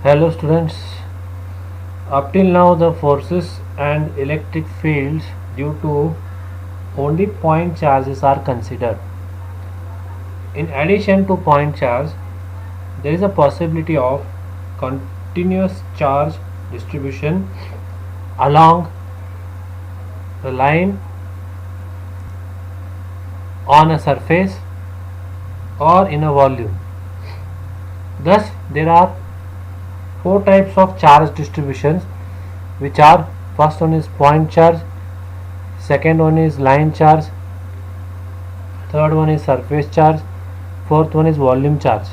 Hello students, up till now the forces and electric fields due to only point charges are considered. In addition to point charge, there is a possibility of continuous charge distribution along the line on a surface or in a volume. Thus, there are four types of charge distributions, which are: first one is point charge, second one is line charge, third one is surface charge, fourth one is volume charge.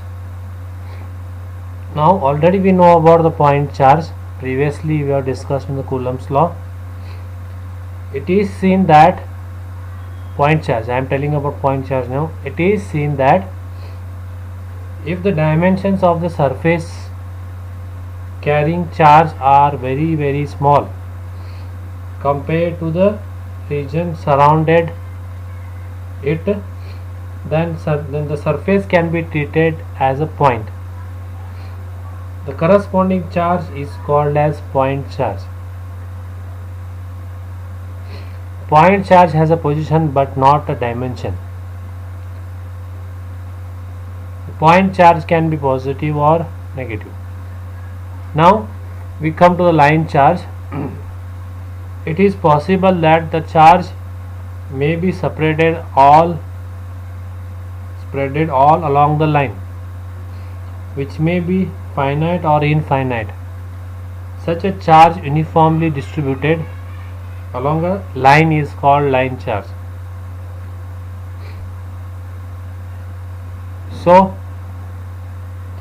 Now already we know about the point charge. Previously we have discussed in the Coulomb's law. It is seen that point charge, I am telling about point charge now. It is seen that if the dimensions of the surface carrying charge are very small compared to the region surrounded it, then the surface can be treated as a point. The corresponding charge is called as point charge. Point charge has a position but not a dimension. The point charge can be positive or negative. Now we come to the line charge. It is possible that the charge may be spreaded all along the line, which may be finite or infinite. Such a charge uniformly distributed along a line is called line charge. So,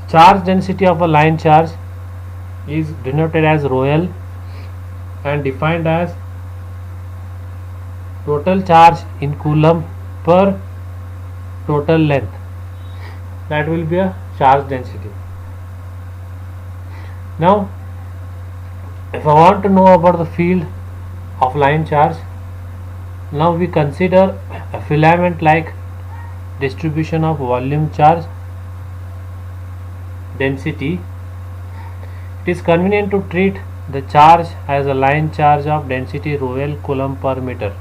charge density of a line charge is denoted as rho L and defined as total charge in coulomb per total length. That will be a charge density. Now, if I want to know about the field of line charge, now we consider a filament like distribution of volume charge density. It is convenient to treat the charge as a line charge of density rho L coulomb per meter.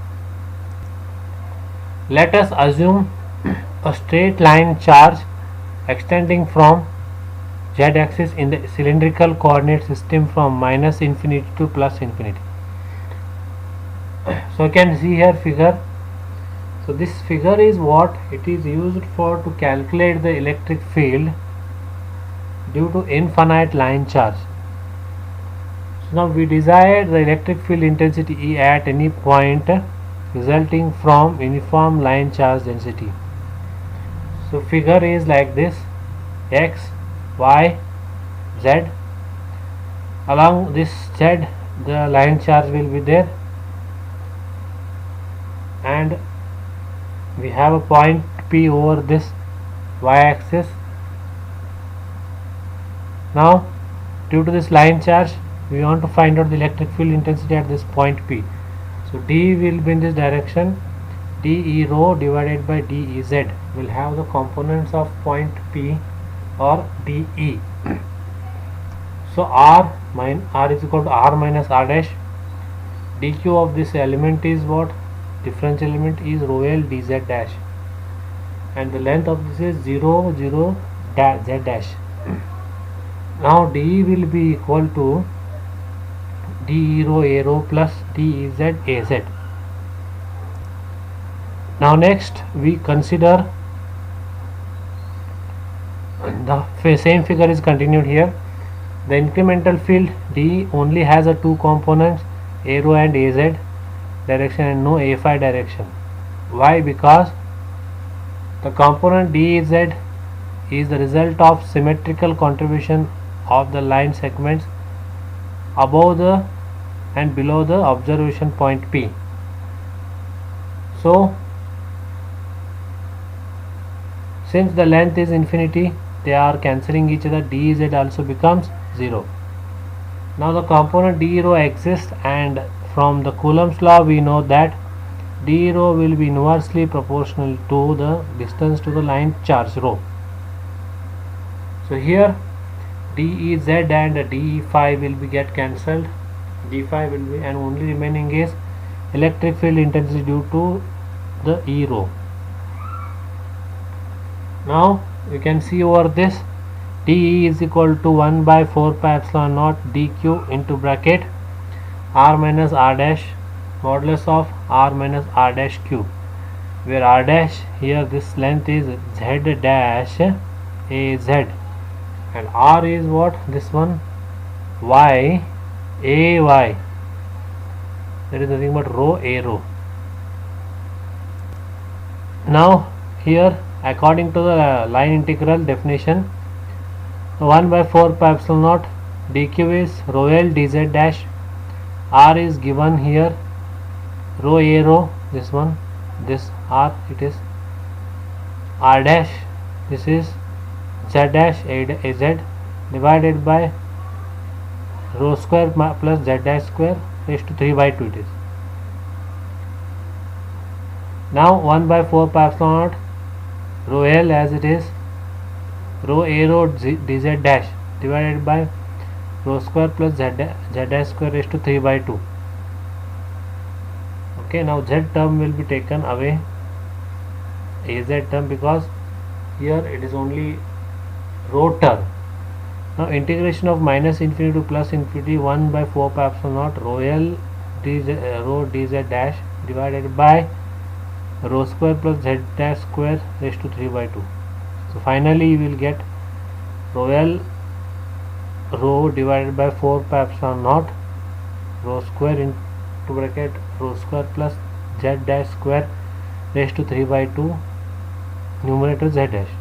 Let us assume a straight line charge extending from z-axis in the cylindrical coordinate system from minus infinity to plus infinity. So you can see here figure. So this figure is what it is used for to calculate the electric field due to infinite line charge. So now we desire the electric field intensity E at any point resulting from uniform line charge density. So figure is like this: x, y, z. Along this z the line charge will be there, and we have a point P over this y axis. Now due to this line charge we want to find out the electric field intensity at this point P. So D will be in this direction. dE rho divided by dEz will have the components of point P or dE. So R is equal to R minus R dash. dQ of this element is what? Difference element is rho L dz dash, and the length of this is 0 0 z dash. Now dE will be equal to dE rho A rho plus dEz AZ. Now next we consider the same figure is continued here. The incremental field D only has a two components, A rho and AZ direction and no A phi direction. Why? Because the component dEz is the result of symmetrical contribution of the line segments above the and below the observation point P. So since the length is infinity, they are cancelling each other. dEz also becomes 0. Now the component dE rho exists, and from the Coulomb's law we know that dE rho will be inversely proportional to the distance to the line charge rho. So here DEZ and DE phi will be get cancelled. D phi will be, and only remaining is electric field intensity due to the E rho. Now you can see over this, dE is equal to 1 by 4 pi epsilon naught dq into bracket r minus r dash modulus of r minus r dash cube, where r dash here this length is z dash az, and r is what, this one y ay, that is nothing but rho a rho. Now here, according to the line integral definition, 1 by 4 pi epsilon naught dq is rho l dz dash, r is given here rho a rho, this one, this r, it is r dash, this is z dash az, divided by rho square plus z dash square raised to 3 by 2 it is. Now 1 by 4 pi epsilon naught rho l as it is rho a rho dz dash divided by rho square plus z dash square raised to 3 by 2. Okay, now z term will be taken away, az term, because here it is only rho term. Now integration of minus infinity to plus infinity, 1 by 4 pi epsilon naught rho l dz dash divided by rho square plus z dash square raised to 3 by 2. So finally you will get rho l rho divided by 4 pi epsilon naught rho square into bracket rho square plus z dash square raised to 3 by 2, numerator z dash.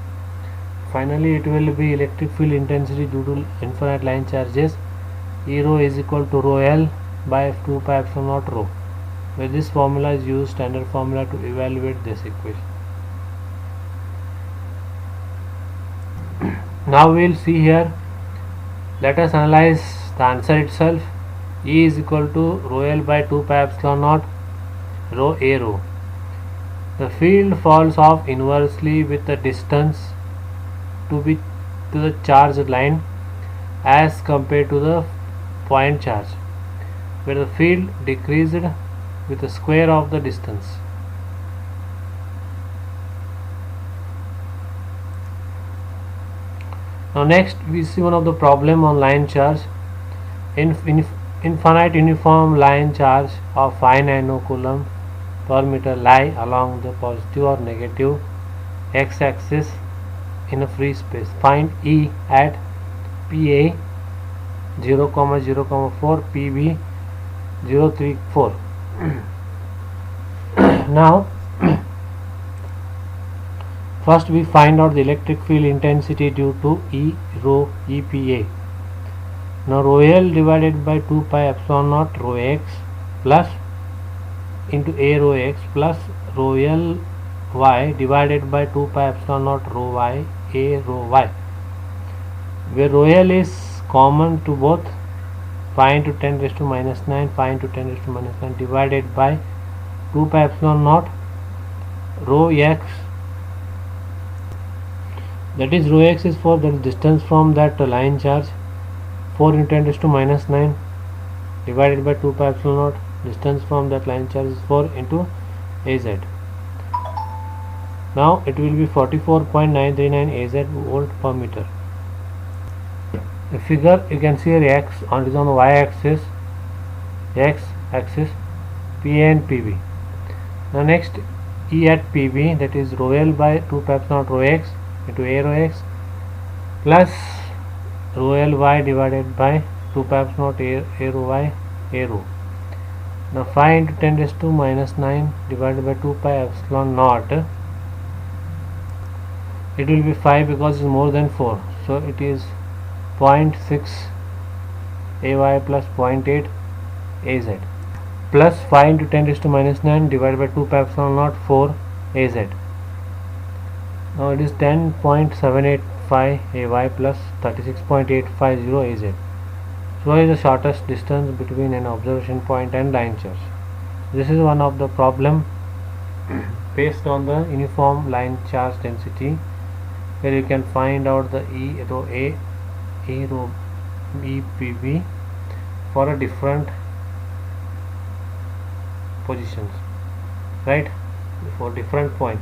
Finally it will be electric field intensity due to infinite line charges, E rho is equal to rho l by 2 pi epsilon naught rho, where this formula is used, standard formula, to evaluate this equation. Now we will see here, let us analyze the answer itself. E is equal to rho l by 2 pi epsilon naught rho a rho. The field falls off inversely with the distance to the charge line as compared to the point charge, where the field decreased with the square of the distance. Now next we see one of the problem on line charge. Infinite uniform line charge of 5 nanocoulomb per meter lie along the positive or negative x-axis in a free space. Find E at PA 0, 0, 4, PB 0, 3, 4. Now first we find out the electric field intensity due to E rho EPA. Now rho l divided by 2 pi epsilon naught rho x plus into a rho x plus rho l y divided by 2 pi epsilon naught rho y a rho y, where rho l is common to both, 5 into 10 raised to minus 9, 5 into 10 raised to minus 9 divided by 2 pi epsilon naught rho x, that is rho x is for the distance from that line charge, 4 into 10 raised to minus 9 divided by 2 pi epsilon naught, distance from that line charge is 4 into az. Now it will be 44.939 az volt per meter. The figure you can see here x on is on the y axis, PA and PB. Now next E at PB, that is rho l by 2 pi epsilon naught rho x into a rho x plus rho l y divided by 2 pi epsilon naught a rho y a rho. Now 5 into 10 raised to minus 9 divided by 2 pi epsilon naught, it will be 5 because it is more than 4, so it is 0.6 ay plus 0.8 az plus 5 into 10 raised to minus 9 divided by 2 pi epsilon naught 4 az. Now it is 10.785 ay plus 36.850 az. So is the shortest distance between an observation point and line charge. This is one of the problem based on the uniform line charge density, where you can find out the E rho A E rho EPB for a different positions, right, for different point.